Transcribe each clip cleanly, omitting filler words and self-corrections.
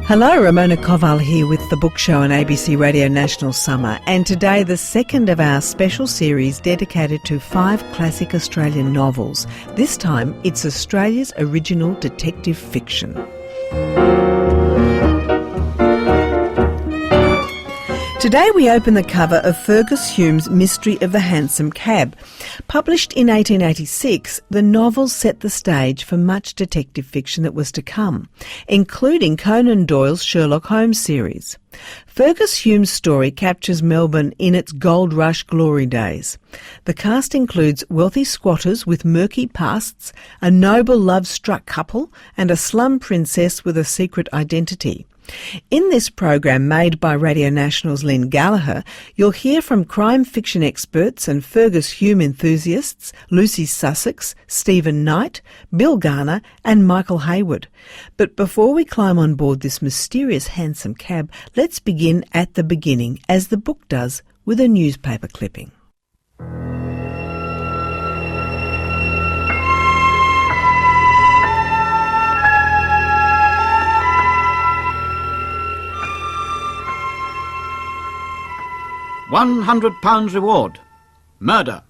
Hello, Ramona Koval here with The Book Show on ABC Radio National Summer, and today the second of our special series dedicated to 5 classic Australian novels. This time it's Australia's original detective fiction. Today we open the cover of Fergus Hume's Mystery of the Hansom Cab. Published in 1886, the novel set the stage for much detective fiction that was to come, including Conan Doyle's Sherlock Holmes series. Fergus Hume's story captures Melbourne in its gold rush glory days. The cast includes wealthy squatters with murky pasts, a noble love-struck couple, and a slum princess with a secret identity. In this program made by Radio National's Lynn Gallagher, you'll hear from crime fiction experts and Fergus Hume enthusiasts Lucy Sussex, Stephen Knight, Bill Garner and Michael Hayward. But before we climb on board this mysterious hansom cab, let's begin at the beginning, as the book does, with a newspaper clipping. £100 reward. Murder.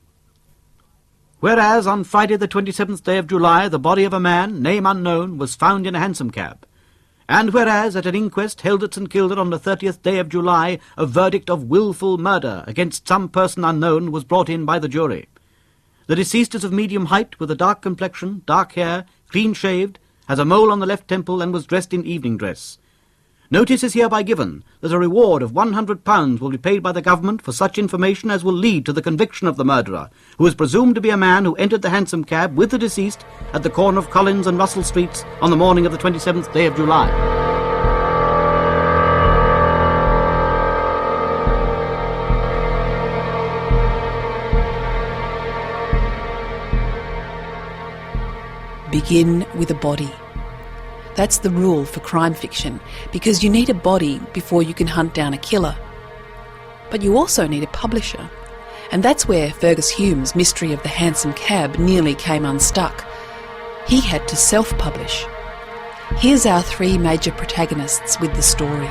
Whereas on Friday the 27th day of July the body of a man, name unknown, was found in a hansom cab. And whereas at an inquest held at St Kilda on the 30th day of July a verdict of wilful murder against some person unknown was brought in by the jury. The deceased is of medium height, with a dark complexion, dark hair, clean-shaved, has a mole on the left temple and was dressed in evening dress. Notice is hereby given that a reward of £100 will be paid by the government for such information as will lead to the conviction of the murderer, who is presumed to be a man who entered the hansom cab with the deceased at the corner of Collins and Russell Streets on the morning of the 27th day of July. Begin with a body. That's the rule for crime fiction, because you need a body before you can hunt down a killer. But you also need a publisher, and that's where Fergus Hume's Mystery of the Hansom Cab nearly came unstuck. He had to self-publish. Here's our 3 major protagonists with the story.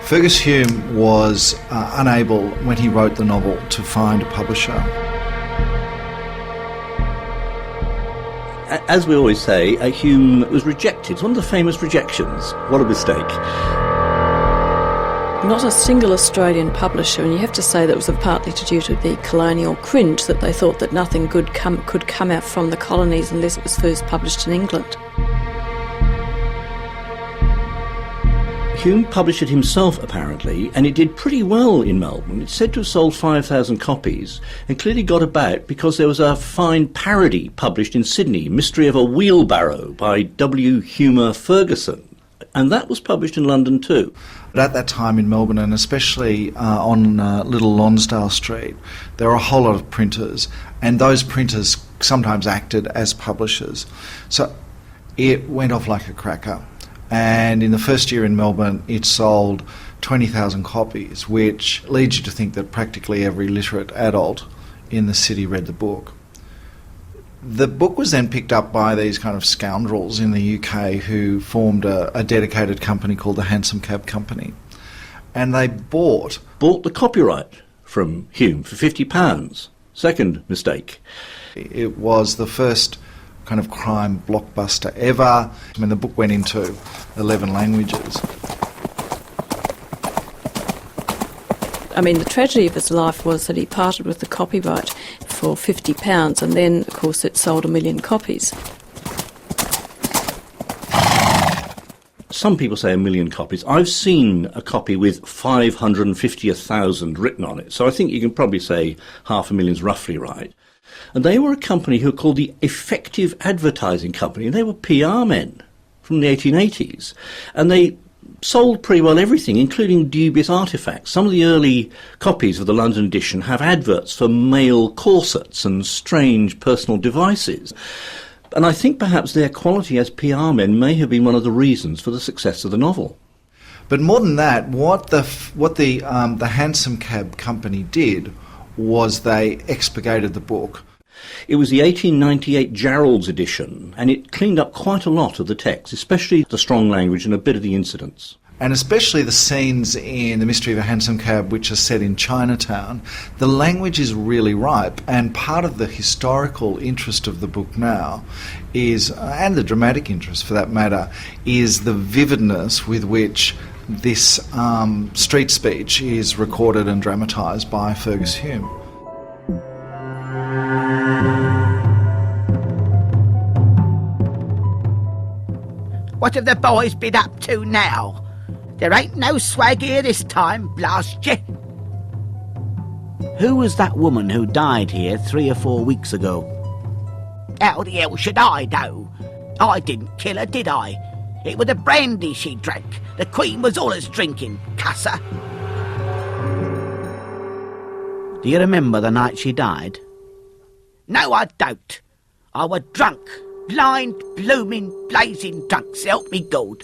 Fergus Hume was unable, when he wrote the novel, to find a publisher. As we always say, Hume was rejected. It's one of the famous rejections. What a mistake. Not a single Australian publisher, and you have to say that was partly due to the colonial cringe, that they thought that nothing good could come out from the colonies unless it was first published in England. Hume published it himself, apparently, and it did pretty well in Melbourne. It's said to have sold 5,000 copies, and clearly got about because there was a fine parody published in Sydney, Mystery of a Wheelbarrow by W. Humer Ferguson, and that was published in London too. But at that time in Melbourne, and especially on Little Lonsdale Street, there were a whole lot of printers, and those printers sometimes acted as publishers. So it went off like a cracker. And in the first year in Melbourne, it sold 20,000 copies, which leads you to think that practically every literate adult in the city read the book. The book was then picked up by these kind of scoundrels in the UK who formed a dedicated company called the Hansom Cab Company. And they bought the copyright from Hume for £50. Second mistake. It was the first kind of crime blockbuster ever. I mean, the book went into 11 languages. I mean, the tragedy of his life was that he parted with the copyright for £50, and then, of course, it sold 1 million copies. Some people say 1 million copies. I've seen a copy with 550,000 written on it, so I think you can probably say 500,000's roughly right. And they were a company who were called the Effective Advertising Company, and they were PR men from the 1880s. And they sold pretty well everything, including dubious artefacts. Some of the early copies of the London edition have adverts for male corsets and strange personal devices. And I think perhaps their quality as PR men may have been one of the reasons for the success of the novel. But more than that, what the Hansom Cab Company did was they expurgated the book. It was the 1898 Jarrold's edition, and it cleaned up quite a lot of the text, especially the strong language and a bit of the incidents. And especially the scenes in The Mystery of a Hansom Cab, which are set in Chinatown, the language is really ripe. And part of the historical interest of the book now is, and the dramatic interest for that matter, is the vividness with which this street speech is recorded and dramatised by Fergus Hume. What have the boys been up to now? There ain't no swag here this time, blast ye. Who was that woman who died here 3 or 4 weeks ago? How the hell should I know? I didn't kill her, did I? It was the brandy she drank. The Queen was allus drinking, cusser. Do you remember the night she died? No, I don't. I was drunk. Blind, blooming, blazing drunk, so help me God.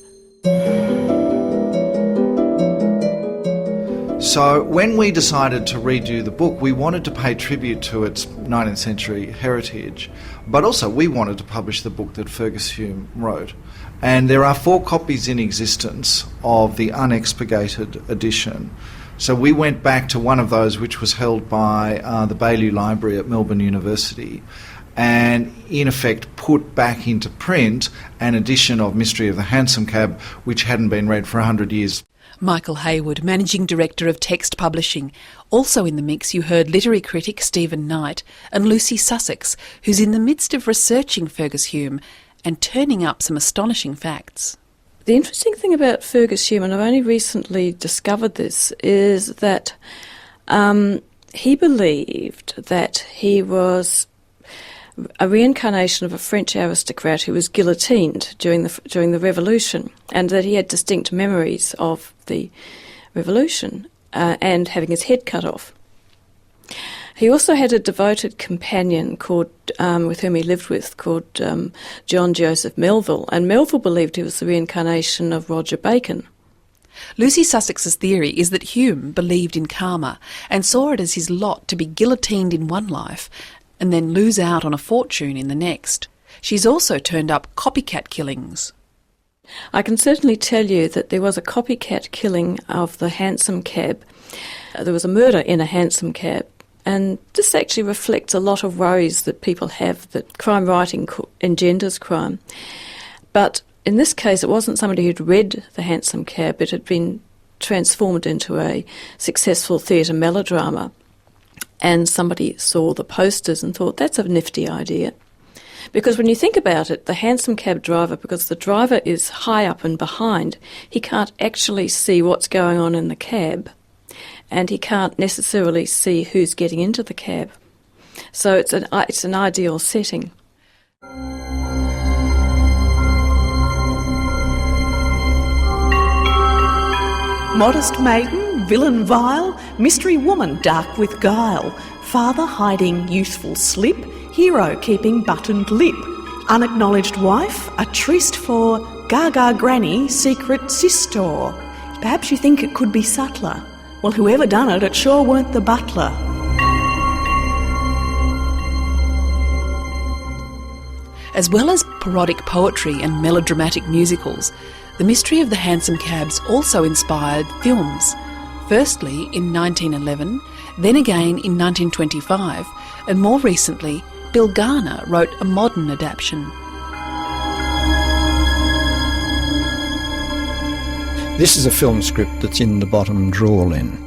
So when we decided to redo the book, we wanted to pay tribute to its 19th century heritage, but also we wanted to publish the book that Fergus Hume wrote. And there are 4 copies in existence of the unexpurgated edition. So we went back to one of those, which was held by the Baillieu Library at Melbourne University, and in effect put back into print an edition of Mystery of the Hansom Cab, which hadn't been read for 100 years. Michael Hayward, Managing Director of Text Publishing. Also in the mix you heard literary critic Stephen Knight and Lucy Sussex, who's in the midst of researching Fergus Hume and turning up some astonishing facts. The interesting thing about Fergus Hume, and I've only recently discovered this, is that he believed that he was a reincarnation of a French aristocrat who was guillotined during the Revolution, and that he had distinct memories of the Revolution and having his head cut off. He also had a devoted companion called, with whom he lived with, called John Joseph Melville, and Melville believed he was the reincarnation of Roger Bacon. Lucy Sussex's theory is that Hume believed in karma and saw it as his lot to be guillotined in one life and then lose out on a fortune in the next. She's also turned up copycat killings. I can certainly tell you that there was a copycat killing of the hansom cab. There was a murder in a hansom cab, and this actually reflects a lot of worries that people have that crime writing engenders crime. But in this case, it wasn't somebody who'd read the hansom cab. It had been transformed into a successful theatre melodrama, and somebody saw the posters and thought, that's a nifty idea. Because when you think about it, the hansom cab driver, because the driver is high up and behind, he can't actually see what's going on in the cab, and he can't necessarily see who's getting into the cab. So it's an ideal setting. Modest maiden, villain vile, mystery woman dark with guile, father hiding youthful slip, hero keeping buttoned lip, unacknowledged wife, a tryst for gaga granny, secret sister. Perhaps you think it could be subtler. Well, whoever done it, it sure weren't the butler. As well as parodic poetry and melodramatic musicals, The Mystery of the Hansom Cabs also inspired films. Firstly in 1911, then again in 1925, and more recently, Bill Garner wrote a modern adaptation. This is a film script that's in the bottom drawer, Len.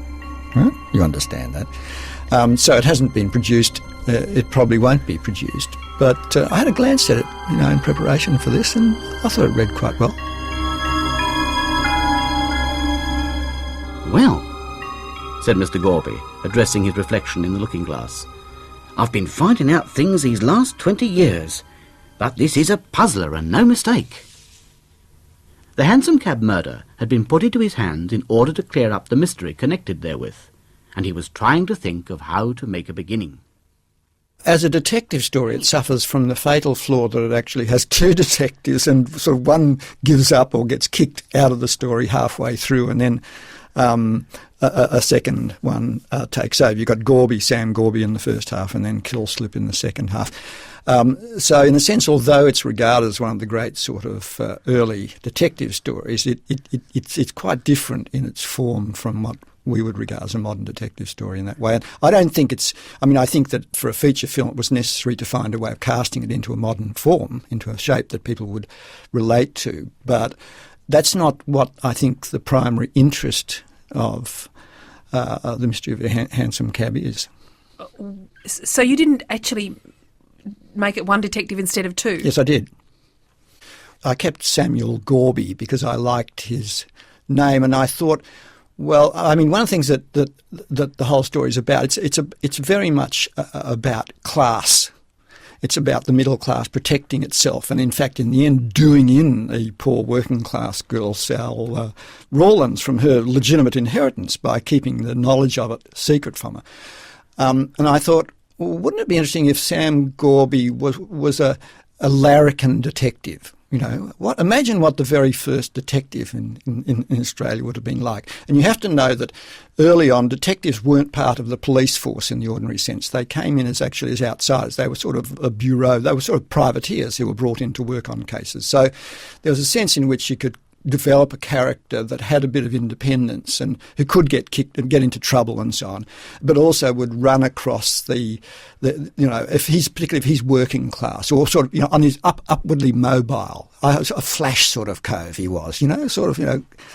Huh? You understand that. So it hasn't been produced. It probably won't be produced. But I had a glance at it, in preparation for this, and I thought it read quite well. Well, said Mr. Gorby, addressing his reflection in the looking-glass, I've been finding out things these last 20 years, but this is a puzzler and no mistake. The hansom cab murder had been put into his hands in order to clear up the mystery connected therewith, and he was trying to think of how to make a beginning. As a detective story, it suffers from the fatal flaw that it actually has two detectives, and sort of one gives up or gets kicked out of the story halfway through, and then a second one takes over. You've got Gorby, Sam Gorby in the first half, and then Killslip in the second half. So in a sense, although it's regarded as one of the great sort of early detective stories, it's quite different in its form from what we would regard as a modern detective story in that way. And I don't think I think that for a feature film it was necessary to find a way of casting it into a modern form, into a shape that people would relate to. But that's not what I think the primary interest of The Mystery of the Hansom Cab is. So you didn't actually make it one detective instead of two? Yes, I did. I kept Samuel Gorby because I liked his name, and I thought, well, I mean, one of the things that the whole story is about, it's very much about class. It's about the middle class protecting itself, and in fact, in the end, doing in the poor working class girl, Sal Rawlins, from her legitimate inheritance by keeping the knowledge of it secret from her. And I thought, well, wouldn't it be interesting if Sam Gorby was a larrikin detective? You know, imagine what the very first detective in Australia would have been like. And you have to know that early on, detectives weren't part of the police force in the ordinary sense. They came in as outsiders. They were sort of a bureau. They were sort of privateers who were brought in to work on cases. So there was a sense in which you could develop a character that had a bit of independence and who could get kicked and get into trouble and so on, but also would run across particularly if he's working class or sort of, on his upwardly mobile, a Flash sort of cove he was,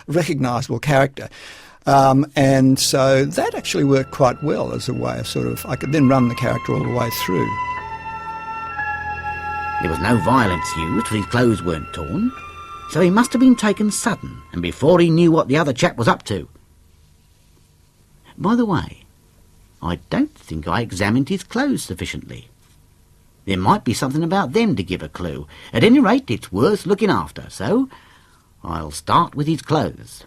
recognisable character. And so that actually worked quite well as a way of I could then run the character all the way through. There was no violence used, for his clothes weren't torn. So he must have been taken sudden, and before he knew what the other chap was up to. By the way, I don't think I examined his clothes sufficiently. There might be something about them to give a clue. At any rate, it's worth looking after, so I'll start with his clothes.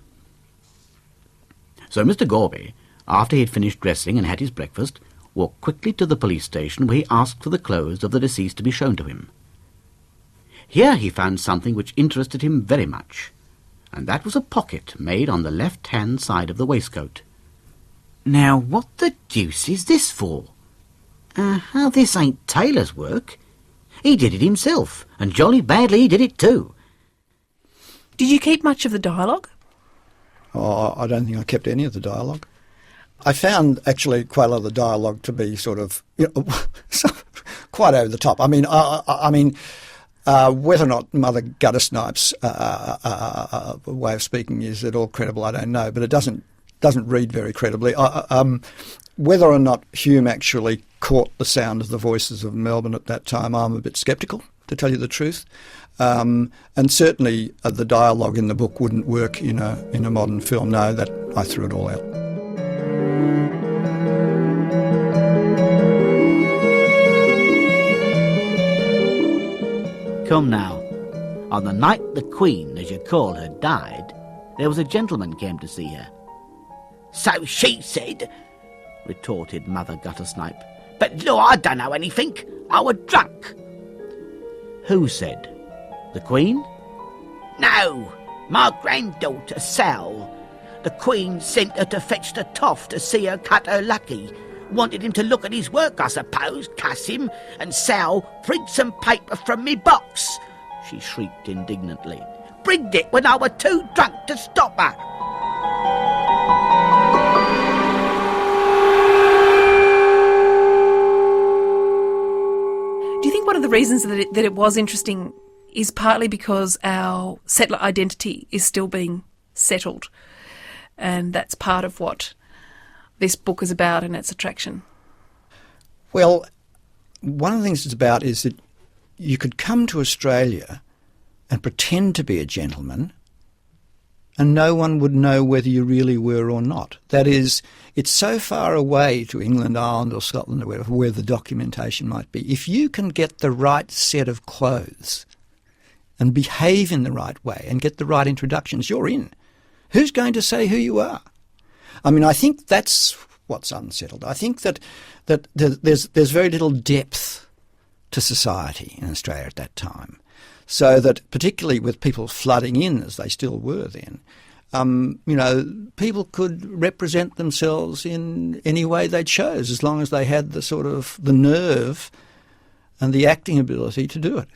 So Mr. Gorby, after he had finished dressing and had his breakfast, walked quickly to the police station where he asked for the clothes of the deceased to be shown to him. Here he found something which interested him very much, and that was a pocket made on the left-hand side of the waistcoat. Now, what the deuce is this for? How this ain't Taylor's work. He did it himself, and jolly badly he did it too. Did you keep much of the dialogue? Oh, I don't think I kept any of the dialogue. I found actually quite a lot of the dialogue to be sort of quite over the top. I mean, whether or not Mother Guttersnipe's way of speaking is at all credible, I don't know, but it doesn't read very credibly. Whether or not Hume actually caught the sound of the voices of Melbourne at that time, I'm a bit sceptical, to tell you the truth. And certainly the dialogue in the book wouldn't work in a modern film. No, that I threw it all out. Come now, on the night the Queen, as you call her, died, there was a gentleman came to see her. So she said, retorted Mother Guttersnipe. But no, I don't know anything. I was drunk. Who said? The Queen? No, my granddaughter, Sal. The Queen sent her to fetch the toff to see her cut her lucky. Wanted him to look at his work, I suppose, cuss him, and Sal prigged some paper from me box, she shrieked indignantly. Prigged it when I were too drunk to stop her. Do you think one of the reasons that it was interesting is partly because our settler identity is still being settled, and that's part of what this book is about and its attraction? Well, one of the things it's about is that you could come to Australia and pretend to be a gentleman and no one would know whether you really were or not. That is, it's so far away to England, Ireland or Scotland or wherever, where the documentation might be. If you can get the right set of clothes and behave in the right way and get the right introductions, you're in. Who's going to say who you are? I mean, I think that's what's unsettled. I think that there's very little depth to society in Australia at that time. So that particularly with people flooding in, as they still were then, People could represent themselves in any way they chose, as long as they had the sort of the nerve and the acting ability to do it.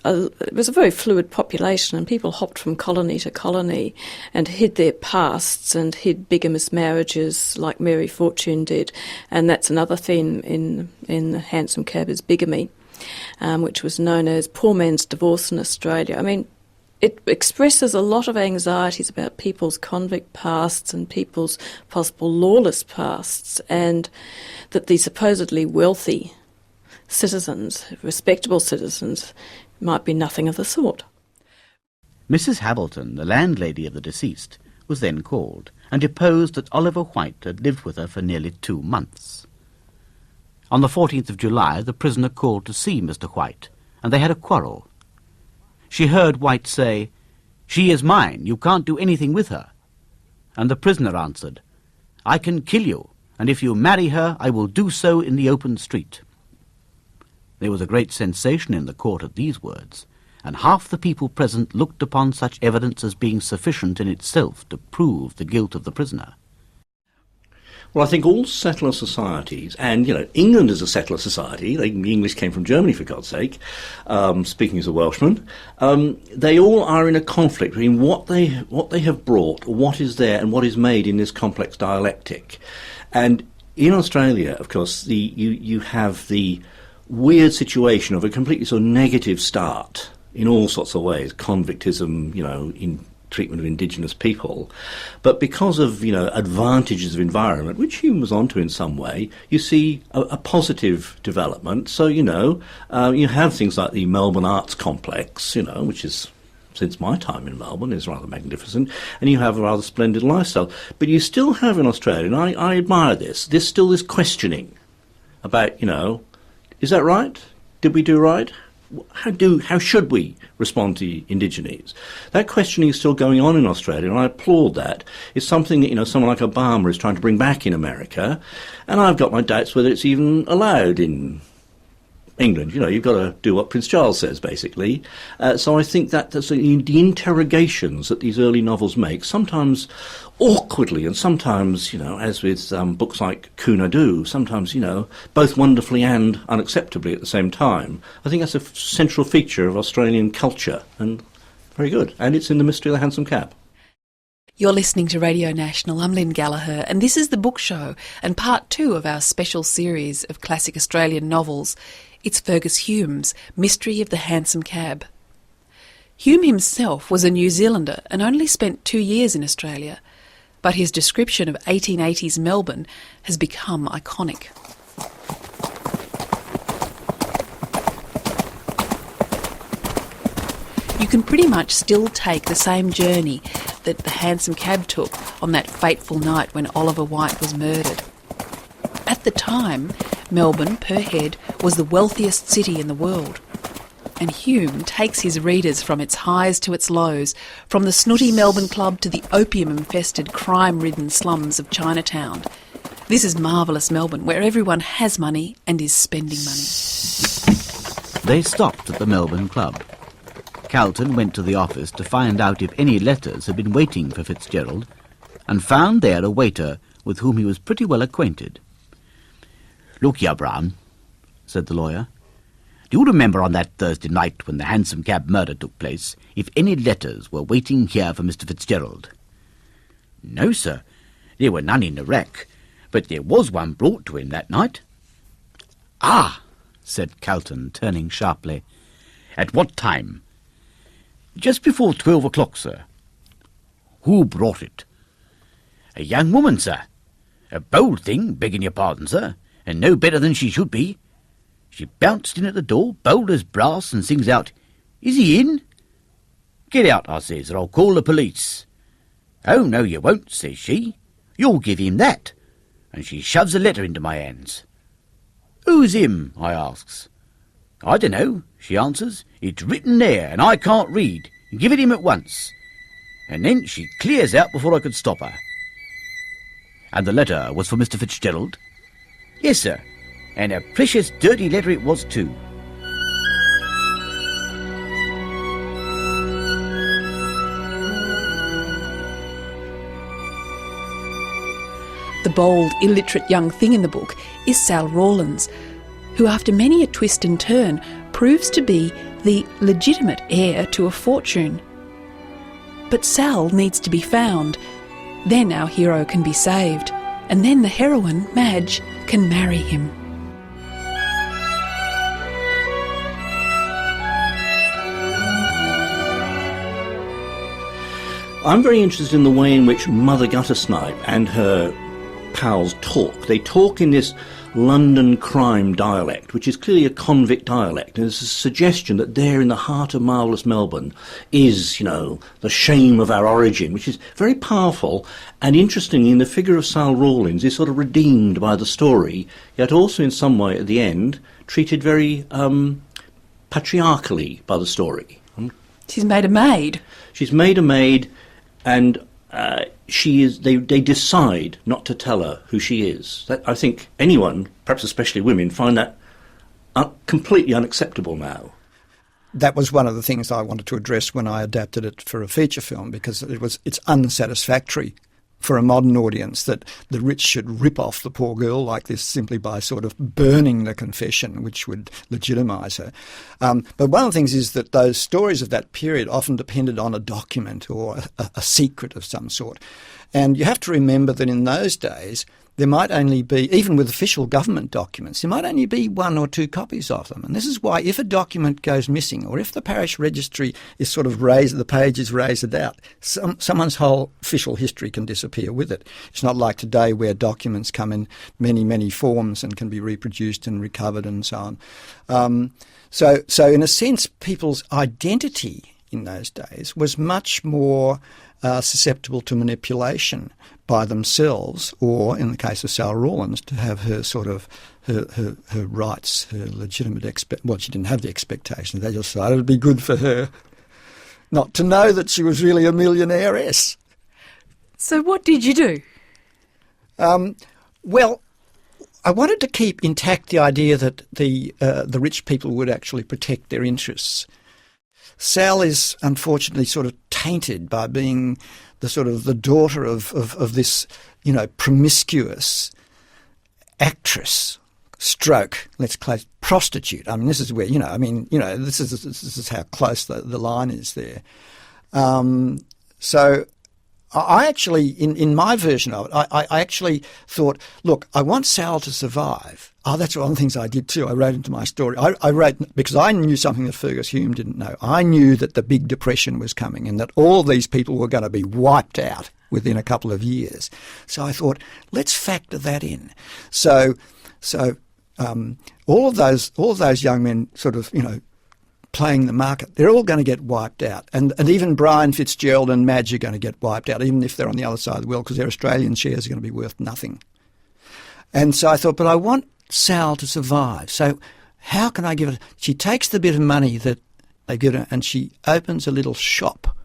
It was a very fluid population, and people hopped from colony to colony and hid their pasts and hid bigamous marriages like Mary Fortune did. And that's another theme in the Hansom Cab is bigamy, which was known as poor man's divorce in Australia. I mean, it expresses a lot of anxieties about people's convict pasts and people's possible lawless pasts, and that the supposedly wealthy citizens, respectable citizens, might be nothing of the sort. Mrs. Hamilton, the landlady of the deceased, was then called and deposed that Oliver White had lived with her for nearly 2 months. On the 14th of July, the prisoner called to see Mr. White, and they had a quarrel. She heard White say, "She is mine, you can't do anything with her." And the prisoner answered, "I can kill you, and if you marry her, I will do so in the open street." There was a great sensation in the court at these words, and half the people present looked upon such evidence as being sufficient in itself to prove the guilt of the prisoner. Well, I think all settler societies, and, England is a settler society, the English came from Germany, for God's sake, speaking as a Welshman, they all are in a conflict between what they have brought, what is there, and what is made in this complex dialectic. And in Australia, of course, you have the weird situation of a completely sort of negative start in all sorts of ways, convictism, in treatment of indigenous people. But because of, advantages of environment, which Hume was onto in some way, you see a positive development. So, you have things like the Melbourne Arts Complex, which is, since my time in Melbourne, is rather magnificent, and you have a rather splendid lifestyle. But you still have in Australia, and I admire this, there's still this questioning about, is that right? Did we do right? How should we respond to Indigenes? That questioning is still going on in Australia, and I applaud that. It's something that, someone like Obama is trying to bring back in America, and I've got my doubts whether it's even allowed in England. You've got to do what Prince Charles says, basically. So I think that's the interrogations that these early novels make, sometimes awkwardly, and sometimes, as with books like Cunardoo, sometimes, both wonderfully and unacceptably at the same time. I think that's a central feature of Australian culture, and very good. And it's in The Mystery of the Hansom Cab. You're listening to Radio National. I'm Lynn Gallagher, and this is The Book Show, and part 2 of our special series of classic Australian novels. It's Fergus Hume's Mystery of the Hansom Cab. Hume himself was a New Zealander and only spent 2 years in Australia, but his description of 1880s Melbourne has become iconic. You can pretty much still take the same journey that the Hansom Cab took on that fateful night when Oliver White was murdered. At the time, Melbourne, per head, was the wealthiest city in the world. And Hume takes his readers from its highs to its lows, from the snooty Melbourne Club to the opium-infested, crime-ridden slums of Chinatown. This is marvellous Melbourne, where everyone has money and is spending money. They stopped at the Melbourne Club. Calton went to the office to find out if any letters had been waiting for Fitzgerald, and found there a waiter with whom he was pretty well acquainted. "Look here, Brown," said the lawyer. "Do you remember on that Thursday night when the Hansom Cab murder took place, if any letters were waiting here for Mr. Fitzgerald?" "No, sir. There were none in the rack, but there was one brought to him that night." "Ah," said Calton, turning sharply. "At what time?" "Just before 12 o'clock, sir." "Who brought it?" "A young woman, sir. A bold thing, begging your pardon, sir, and no better than she should be. She bounced in at the door, bold as brass, and sings out, 'Is he in?' 'Get out,' I says, 'or I'll call the police.' 'Oh, no, you won't,' says she. 'You'll give him that.' And she shoves a letter into my hands. 'Who's him?' I asks. 'I dunno,' she answers. 'It's written there, and I can't read. Give it him at once.' And then she clears out before I could stop her." "And the letter was for Mr. Fitzgerald?" "Yes, sir, and a precious dirty letter it was too." The bold, illiterate young thing in the book is Sal Rawlins, who after many a twist and turn proves to be the legitimate heir to a fortune. But Sal needs to be found. Then our hero can be saved, and then the heroine, Madge, can marry him. I'm very interested in the way in which Mother Guttersnipe and her pals talk. They talk in this London crime dialect, which is clearly a convict dialect. And there's a suggestion that there in the heart of marvellous Melbourne is, the shame of our origin, which is very powerful. And interestingly, in the figure of Sal Rawlins is sort of redeemed by the story, yet also in some way at the end treated very patriarchally by the story. She's made a maid. She's made a maid, and they decide not to tell her who she is. I think anyone, perhaps especially women, find that completely unacceptable now. That was one of the things I wanted to address when I adapted it for a feature film, because it's unsatisfactory for a modern audience that the rich should rip off the poor girl like this simply by sort of burning the confession, which would legitimise her. But one of the things is that those stories of that period often depended on a document or a secret of some sort. And you have to remember that in those days, there might only be, even with official government documents, there might only be 1 or 2 copies of them. And this is why if a document goes missing, or if the parish registry is sort of the page is raised out, someone's whole official history can disappear with it. It's not like today where documents come in many, many forms and can be reproduced and recovered and so on. So in a sense, people's identity in those days was much more susceptible to manipulation by themselves, or in the case of Sal Rawlins, to have her sort of her rights, her legitimate she didn't have the expectation. They just thought it would be good for her not to know that she was really a millionairess. So what did you do? Well, I wanted to keep intact the idea that the rich people would actually protect their interests. Sal is unfortunately sort of tainted by being the daughter of this, promiscuous actress, prostitute. I mean, this is where, this is how close the line is there. So I actually, in my version of it, I actually thought, look, I want Sal to survive. Oh, that's one of the things I did too. I wrote into my story. I wrote because I knew something that Fergus Hume didn't know. I knew that the Big Depression was coming and that all these people were going to be wiped out within a couple of years. So I thought, let's factor that in. So all of those young men sort of, playing the market, they're all going to get wiped out. And even Brian Fitzgerald and Madge are going to get wiped out, even if they're on the other side of the world, because their Australian shares are going to be worth nothing. And so I thought, but I want Sal to survive. So how can I give it? She takes the bit of money that they give her and she opens a little shop.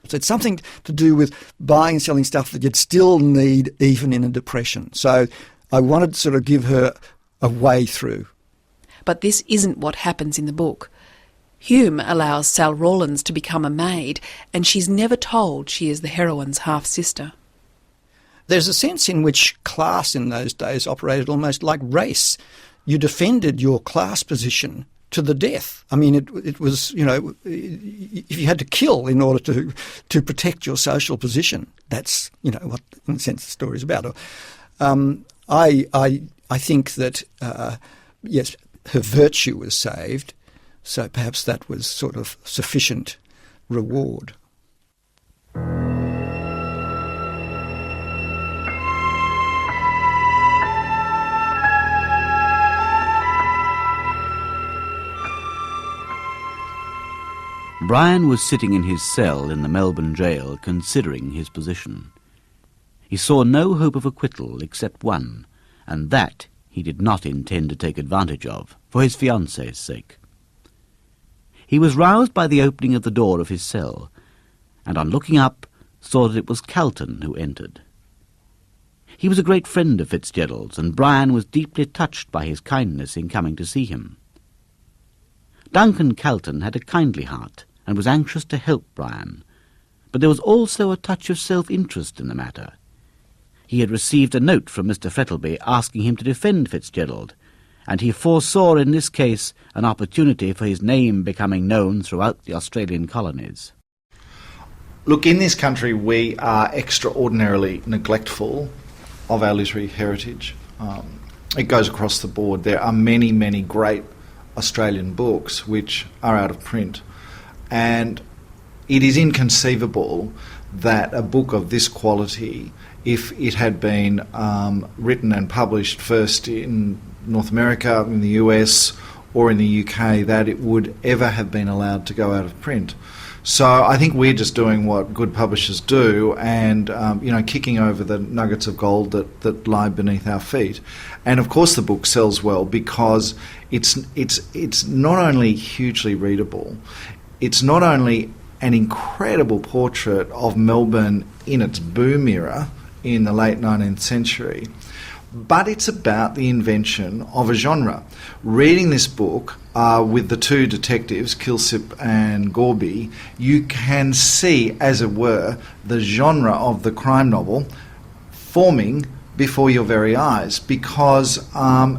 So it's something to do with buying and selling stuff that you'd still need even in a depression. So I wanted to sort of give her a way through. But this isn't what happens in the book. Hume allows Sal Rawlins to become a maid, and she's never told she is the heroine's half-sister. There's a sense in which class in those days operated almost like race. You defended your class position to the death. I mean, it was, if you had to kill in order to protect your social position, that's, what, in a sense, the story's about. I think that, yes, her virtue was saved, so perhaps that was sort of sufficient reward. Brian was sitting in his cell in the Melbourne jail considering his position. He saw no hope of acquittal except one, and that he did not intend to take advantage of, for his fiancée's sake. He was roused by the opening of the door of his cell, and on looking up saw that it was Calton who entered. He was a great friend of Fitzgerald's, and Brian was deeply touched by his kindness in coming to see him. Duncan Calton had a kindly heart and was anxious to help Brian, but there was also a touch of self-interest in the matter. he had received a note from Mr. Frettlby asking him to defend Fitzgerald, and he foresaw in this case an opportunity for his name becoming known throughout the Australian colonies. Look, in this country we are extraordinarily neglectful of our literary heritage. It goes across the board. There are many, many great Australian books which are out of print, and it is inconceivable that a book of this quality, if it had been written and published first in North America, in the US or in the UK, that it would ever have been allowed to go out of print. So I think we're just doing what good publishers do and, kicking over the nuggets of gold that lie beneath our feet. And of course the book sells well because it's not only hugely readable, it's not only an incredible portrait of Melbourne in its boom era in the late 19th century, but it's about the invention of a genre. Reading this book with the two detectives, Kilsip and Gorby, you can see, as it were, the genre of the crime novel forming before your very eyes, because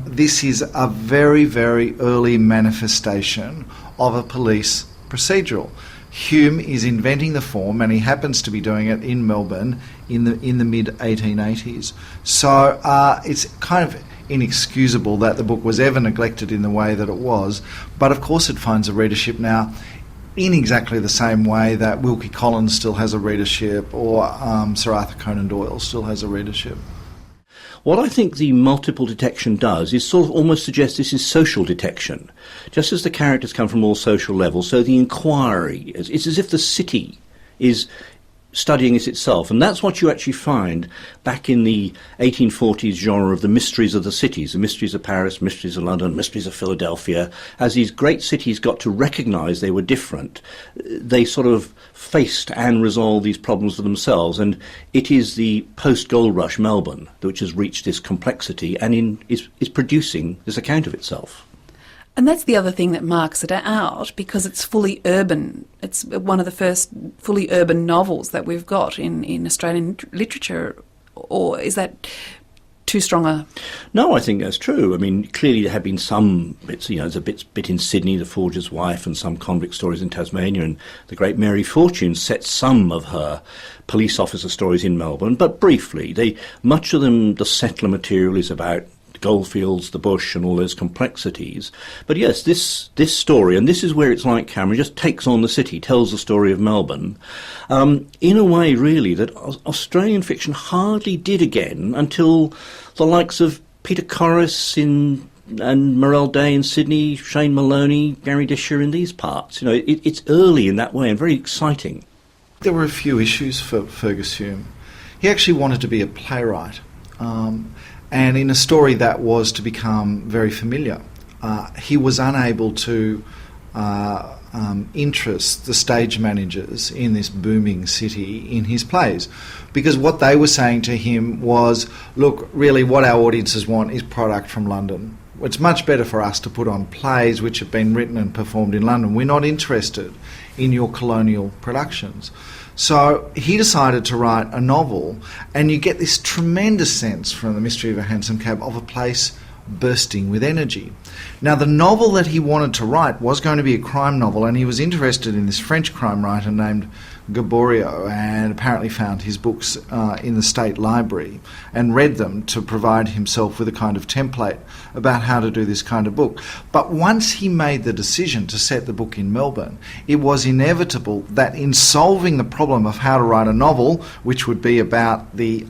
this is a very, very early manifestation of a police procedural. Hume is inventing the form, and he happens to be doing it in Melbourne in the mid-1880s. So it's kind of inexcusable that the book was ever neglected in the way that it was, but of course it finds a readership now in exactly the same way that Wilkie Collins still has a readership, or Sir Arthur Conan Doyle still has a readership. What I think the multiple detection does is sort of almost suggest this is social detection. Just as the characters come from all social levels, so the inquiry, it's as if the city is studying it itself. And that's what you actually find back in the 1840s genre of the mysteries of the cities, the mysteries of Paris, mysteries of London, mysteries of Philadelphia. As these great cities got to recognise they were different, they sort of faced and resolved these problems for themselves. And it is the post-gold rush Melbourne which has reached this complexity and is producing this account of itself. And that's the other thing that marks it out, because it's fully urban. It's one of the first fully urban novels that we've got in Australian literature. Or is that too strong a... No, I think that's true. I mean, clearly there have been some bits, there's a bit in Sydney, The Forger's Wife, and some convict stories in Tasmania, and the great Mary Fortune set some of her police officer stories in Melbourne, but briefly. Much of them, the settler material is about goldfields, the bush, and all those complexities. But yes, this story, and this is where it's like Cameron, just takes on the city, tells the story of Melbourne, in a way, really, that Australian fiction hardly did again until the likes of Peter Corris and Morel Day in Sydney, Shane Maloney, Gary Disher in these parts. It's early in that way and very exciting. There were a few issues for Fergus Hume. He actually wanted to be a playwright. And in a story that was to become very familiar, he was unable to interest the stage managers in this booming city in his plays, because what they were saying to him was, look, really what our audiences want is product from London. It's much better for us to put on plays which have been written and performed in London. We're not interested in your colonial productions. So he decided to write a novel, and you get this tremendous sense from The Mystery of a Hansom Cab of a place bursting with energy. Now, the novel that he wanted to write was going to be a crime novel, and he was interested in this French crime writer named Gaboriau, and apparently found his books in the State Library and read them to provide himself with a kind of template about how to do this kind of book. But once he made the decision to set the book in Melbourne, it was inevitable that in solving the problem of how to write a novel, which would be about the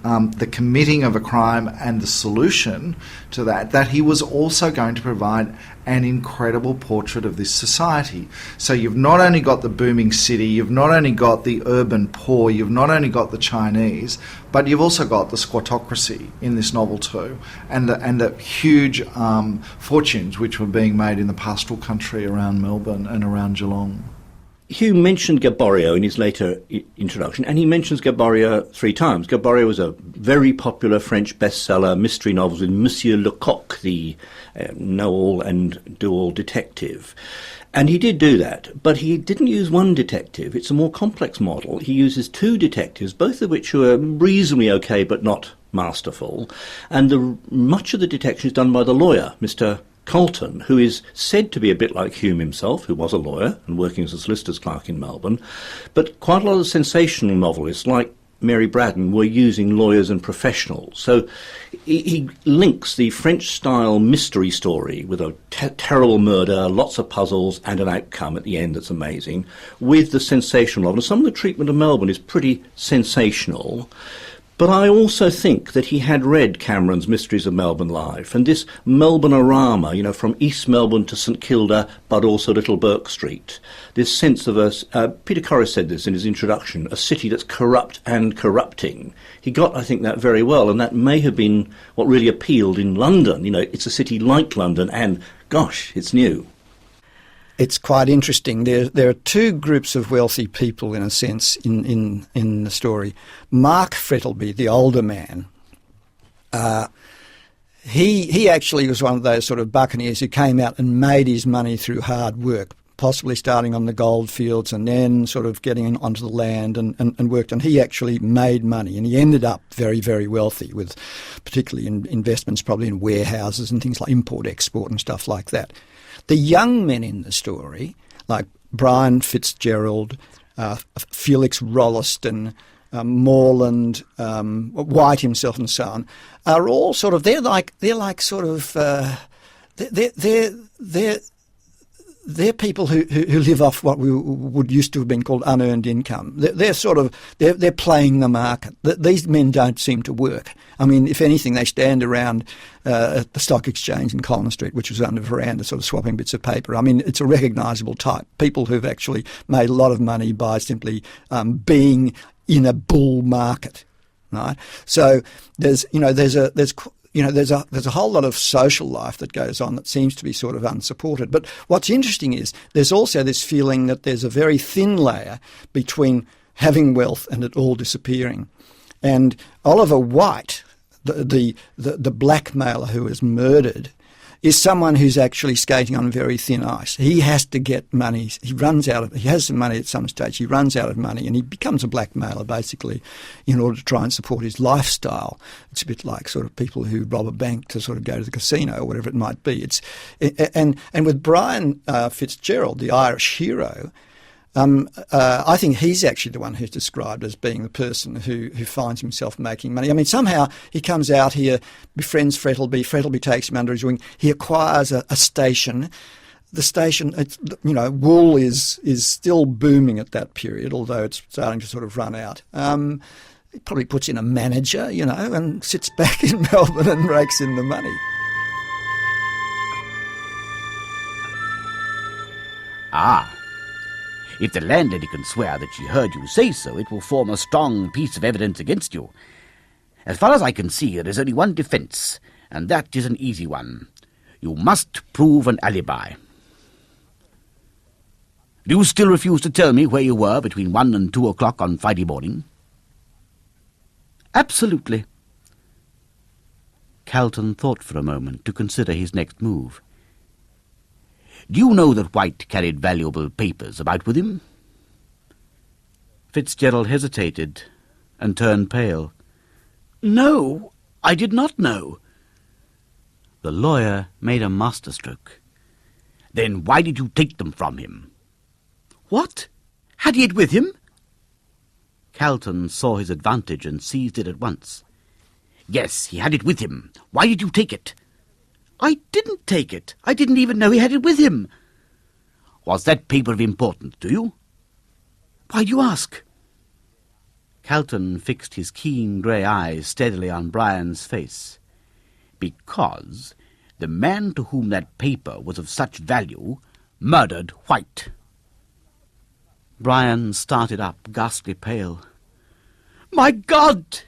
committing of a crime and the solution to that he was also going to provide an incredible portrait of this society. So you've not only got the booming city, you've not only got the urban poor, you've not only got the Chinese, but you've also got the squattocracy in this novel too, and the huge fortunes which were being made in the pastoral country around Melbourne and around Geelong. Hume mentioned Gaboriau in his later introduction, and he mentions Gaboriau 3 times. Gaboriau was a very popular French bestseller, mystery novels with Monsieur Lecoq, the know-all and do-all detective. And he did do that, but he didn't use one detective. It's a more complex model. He uses 2 detectives, both of which are reasonably okay, but not masterful. And much of the detection is done by the lawyer, Mr. Colton, who is said to be a bit like Hume himself, who was a lawyer and working as a solicitor's clerk in Melbourne. But quite a lot of sensational novelists, like Mary Braddon, were using lawyers and professionals. So he links the French-style mystery story with a terrible murder, lots of puzzles, and an outcome at the end that's amazing, with the sensational novel. And some of the treatment of Melbourne is pretty sensational. But I also think that he had read Cameron's Mysteries of Melbourne Life, and this Melbourne-orama, you know, from East Melbourne to St Kilda, but also Little Bourke Street. This sense of Peter Corris said this in his introduction, a city that's corrupt and corrupting. He got, I think, that very well, and that may have been what really appealed in London. You know, it's a city like London, and, gosh, it's new. It's quite interesting. There are two groups of wealthy people, in a sense, in the story. Mark Frettlby, the older man, he actually was one of those sort of buccaneers who came out and made his money through hard work, possibly starting on the gold fields and then sort of getting onto the land and worked. And he actually made money, and he ended up very, very wealthy, with particularly in investments probably in warehouses and things like import-export and stuff like that. The young men in the story, like Brian Fitzgerald, Felix Rolleston, Morland, White himself, and so on, are all sort of they're people who live off what we would used to have been called unearned income. They're playing the market. These men don't seem to work. I mean, if anything, they stand around at the stock exchange in Collins Street, which was under veranda, sort of swapping bits of paper. I mean, it's a recognisable type. People who've actually made a lot of money by simply being in a bull market, right? So there's a whole lot of social life that goes on that seems to be sort of unsupported. But what's interesting is there's also this feeling that there's a very thin layer between having wealth and it all disappearing. And Oliver White, the blackmailer who was murdered, is someone who's actually skating on very thin ice. He has to get money. He has some money at some stage. He runs out of money and he becomes a blackmailer basically in order to try and support his lifestyle. It's a bit like sort of people who rob a bank to sort of go to the casino or whatever it might be. And with Brian Fitzgerald, the Irish hero, I think he's actually the one who's described as being the person who finds himself making money. I mean, somehow he comes out here, befriends Frettlby. Frettlby takes him under his wing. He acquires a station. The station, wool is still booming at that period, although it's starting to sort of run out. He probably puts in a manager, and sits back in Melbourne and rakes in the money. Ah. If the landlady can swear that she heard you say so, it will form a strong piece of evidence against you. As far as I can see, there is only one defence, and that is an easy one. You must prove an alibi. Do you still refuse to tell me where you were between 1 and 2 o'clock on Friday morning? Absolutely. Calton thought for a moment to consider his next move. Do you know that White carried valuable papers about with him? Fitzgerald hesitated and turned pale. No, I did not know. The lawyer made a masterstroke. Then why did you take them from him? What? Had he it with him? Calton saw his advantage and seized it at once. Yes, he had it with him. Why did you take it? I didn't take it. I didn't even know he had it with him. Was that paper of importance to you? Why do you ask? Calton fixed his keen grey eyes steadily on Brian's face. Because the man to whom that paper was of such value murdered White. Brian started up, ghastly pale. My God!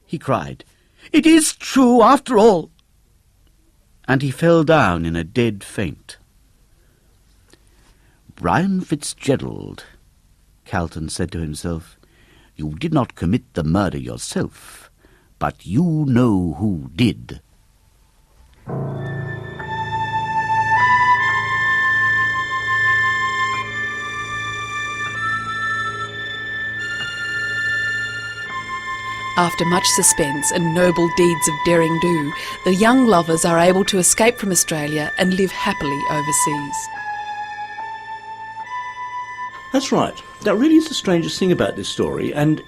He cried. It is true after all. And he fell down in a dead faint. Brian Fitzgerald, Calton said to himself, you did not commit the murder yourself, but you know who did. After much suspense and noble deeds of daring do, the young lovers are able to escape from Australia and live happily overseas. That's right. That really is the strangest thing about this story, and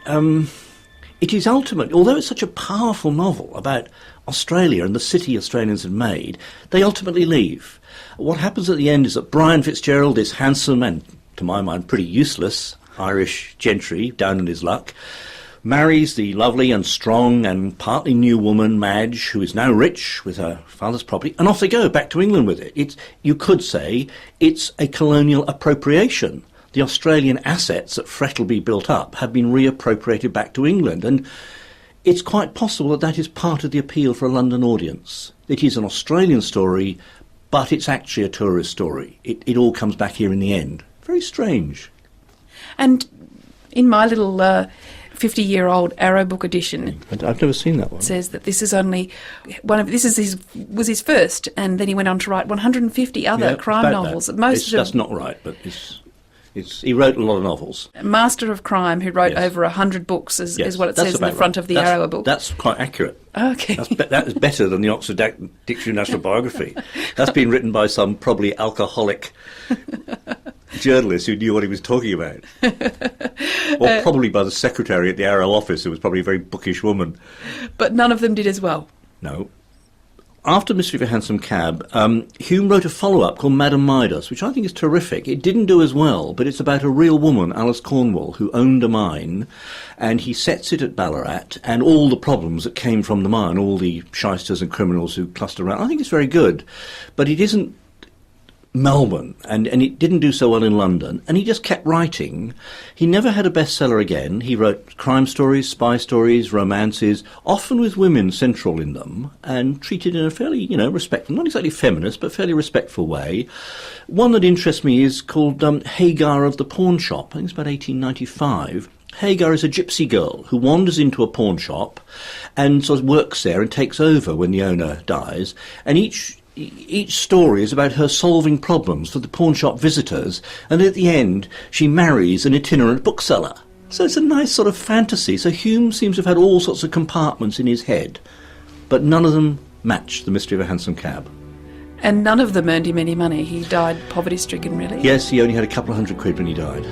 it is ultimate, although it's such a powerful novel about Australia and the city Australians had made, they ultimately leave. What happens at the end is that Brian Fitzgerald, this handsome and, to my mind, pretty useless Irish gentry, down on his luck, marries the lovely and strong and partly new woman, Madge, who is now rich with her father's property, and off they go, back to England with it. You could say it's a colonial appropriation. The Australian assets that Frettlby built up have been reappropriated back to England, and it's quite possible that that is part of the appeal for a London audience. It is an Australian story, but it's actually a tourist story. It all comes back here in the end. Very strange. And in my little 50-year-old Arrow book edition, I've never seen that one. It says that this is only was his first, and then he went on to write 150 other crime novels. That's not right, but he wrote a lot of novels. Master of Crime, who wrote over 100 books, is what it says in the front of the Arrow book. That's quite accurate. Okay. That is better than the Oxford Dictionary National Biography. That's been written by some probably alcoholic journalist who knew what he was talking about. Or probably by the secretary at the Arrow office, who was probably a very bookish woman. But none of them did as well. No. After Mystery of a Hansom Cab, Hume wrote a follow-up called Madame Midas, which I think is terrific. It didn't do as well, but it's about a real woman, Alice Cornwall, who owned a mine, and he sets it at Ballarat, and all the problems that came from the mine, all the shysters and criminals who cluster around. I think it's very good, but it isn't Melbourne, and it didn't do so well in London, and he just kept writing. He never had a bestseller again. He wrote crime stories, spy stories, romances, often with women central in them, and treated in a fairly, respectful, not exactly feminist, but fairly respectful way. One that interests me is called Hagar of the Pawn Shop. I think it's about 1895. Hagar is a gypsy girl who wanders into a pawn shop and sort of works there and takes over when the owner dies, and each story is about her solving problems for the pawn shop visitors, and at the end she marries an itinerant bookseller. So it's a nice sort of fantasy. So Hume seems to have had all sorts of compartments in his head, but none of them matched The Mystery of a Hansom Cab. And none of them earned him any money. He died poverty-stricken, really. Yes, he only had a couple of £100 when he died.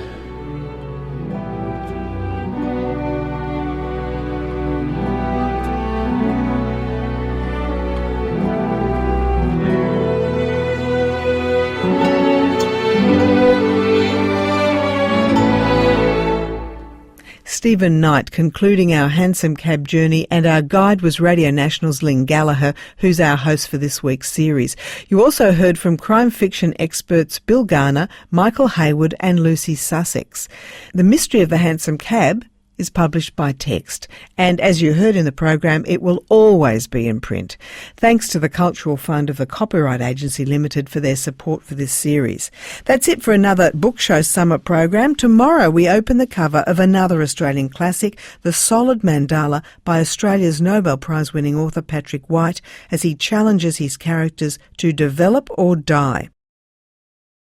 Stephen Knight concluding our Hansom Cab journey, and our guide was Radio National's Lynn Gallagher, who's our host for this week's series. You also heard from crime fiction experts Bill Garner, Michael Hayward and Lucy Sussex. The Mystery of the Hansom Cab is published by Text, and as you heard in the program, it will always be in print. Thanks to the Cultural Fund of the Copyright Agency Limited for their support for this series. That's it for another Book Show Summit program. Tomorrow we open the cover of another Australian classic, The Solid Mandala, by Australia's Nobel Prize winning author Patrick White, as he challenges his characters to develop or die.